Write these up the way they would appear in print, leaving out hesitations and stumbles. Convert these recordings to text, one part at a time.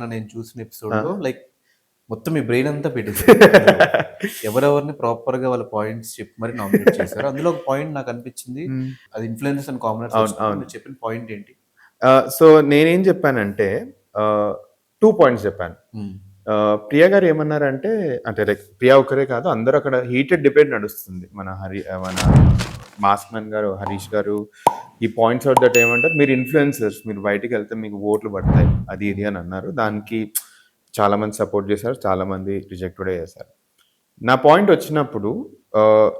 మొన్న నేను చూసిన ఎపిసోడ్‌లో లైక్ మొత్తం మీ బ్రెయిన్ అంతా పెట్టేసారు. ఎవరెవరిని ప్రాపర్‌గా వాళ్ళ పాయింట్స్ చెప్పి మరి నామినేట్ చేశారు. అందులో ఒక పాయింట్ నాకు అనిపించింది. హ్మ్. అది ఇన్‌ఫ్లుయెన్సర్స్ అండ్ కామనర్స్ అవును. వచ్చినప్పుడు అవును. మీరు చెప్పిన పాయింట్ ఏంటి? సో, నేనేం చెప్పానంటే 2 పాయింట్స్ చెప్పాను. హ్మ్. ప్రియ గారు ఏమన్నారంటే అంటే లైక్ ప్రియ ఒక్కరే కాదు అందరూ అక్కడ హీటెడ్ డిబేట్ నడుస్తుంది. మన మాస్క్ మ్యాన్ గారు, హరీష్ గారు ఈ పాయింట్స్ ఔట్ దట్ ఏమంటారు మీరు ఇన్‌ఫ్లుయెన్సర్స్ మీరు బయటికెళ్తే మీకు ఓట్లు పడతాయి. అది ఇది అని అన్నారు. దానికి చాలా మంది సపోర్ట్ చేశారు. చాలా మంది రిజెక్ట్ కూడా చేశారు. నా పాయింట్ వచ్చినప్పుడు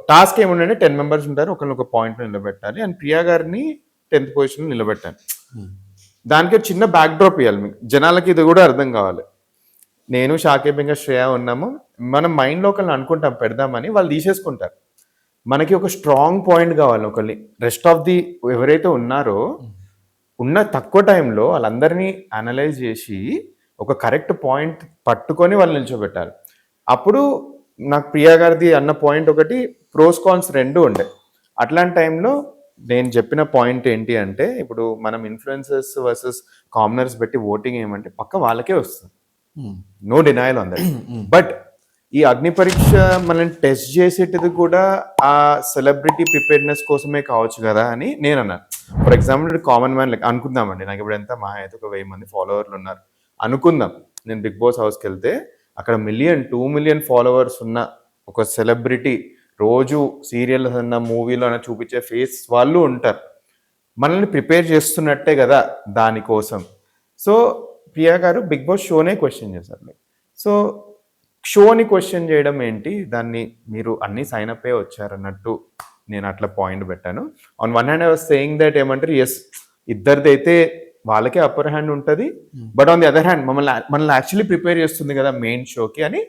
టాస్క్ ఏముండంటే 10 మెంబర్స్ ఉంటారు. ఒకళ్ళని ఒక పాయింట్‌లో నిలబెట్టాలి. అండ్ ప్రియా గారిని 10థ్ పొజిషన్‌లో నిలబెట్టాను. హ్మ్. దానికి ఒక చిన్న బ్యాక్ డ్రాప్ ఇయ్యాలి మీకు. జనాలకి ఇది కూడా అర్థం కావాలి. నేను, షాకిబ్ ఇంకా శ్రేయ ఉన్నాము. మనం మైండ్‌లో ఒకళ్ళని అనుకుంటాం పెడదామని. వాళ్ళు తీసేసుకుంటారు. మనకి ఒక స్ట్రాంగ్ పాయింట్ కావాలి ఒకళ్ళని. రెస్ట్ ఆఫ్ ది ఎవరైతే ఉన్నారో ఉన్న తక్కువ టైంలో వాళ్ళందరినీ అనలైజ్ చేసి ఒక కరెక్ట్ పాయింట్ పట్టుకొని వాళ్ళు నిల్చోబెట్టాలి. అప్పుడు నాకు ప్రియా గారిది అన్న పాయింట్ ఒకటి ప్రోస్ కాన్స్ 2 ఉండే. అట్లాంటి టైంలో నేను చెప్పిన పాయింట్ ఏంటి అంటే ఇప్పుడు మనం ఇన్‌ఫ్లుయెన్సర్స్ వర్సెస్ కామనర్స్ పెట్టి ఓటింగ్ ఏమంటే పక్క వాళ్ళకే వస్తుంది. Hmm. No denial on that. Hmm. But ఈ అగ్ని పరీక్ష మనల్ని టెస్ట్ చేసేటిది కూడా ఆ సెలబ్రిటీ ప్రిపేర్డ్‌నెస్ కోసమే కావచ్చు కదా అని నేనన్నాను. For example common man like అనుకుందామండి. నాకు ఇప్పుడు ఎంత మహా అయితే ఒక 1000 మంది ఫాలోవర్లు ఉన్నారు. అనుకుందాం నేను బిగ్ బాస్ హౌస్‌కెళ్తే అక్కడ 2 మిలియన్ ఫాలోవర్స్ ఉన్న ఒక సెలబ్రిటీ రోజు సీరియల్స్ అన్నా, మూవీలో అన్నా చూపించే ఫేస్ వాళ్ళు ఉంటారు. మనల్ని ప్రిపేర్ చేస్తున్నట్టే కదా దానికోసం. సో, ప్రియా గారు బిగ్ బాస్ షోనే క్వెషన్ చేశారు. సో, షోని క్వెషన్ చేయడం ఏంటి? దాన్ని మీరు అన్నీ సైన్ అప్పే వచ్చారన్నట్టు నేను అట్లా పాయింట్ పెట్టాను. On one hand I was saying that ఏమంటారు యెస్ ఇద్దరిదైతే వాళ్ళకే అప్పర్ హ్యాండ్ ఉంటది. But on the other hand మనల్ని యాక్చువల్లీ ప్రిపేర్ చేస్తుంది కదా మెయిన్ షోకి అని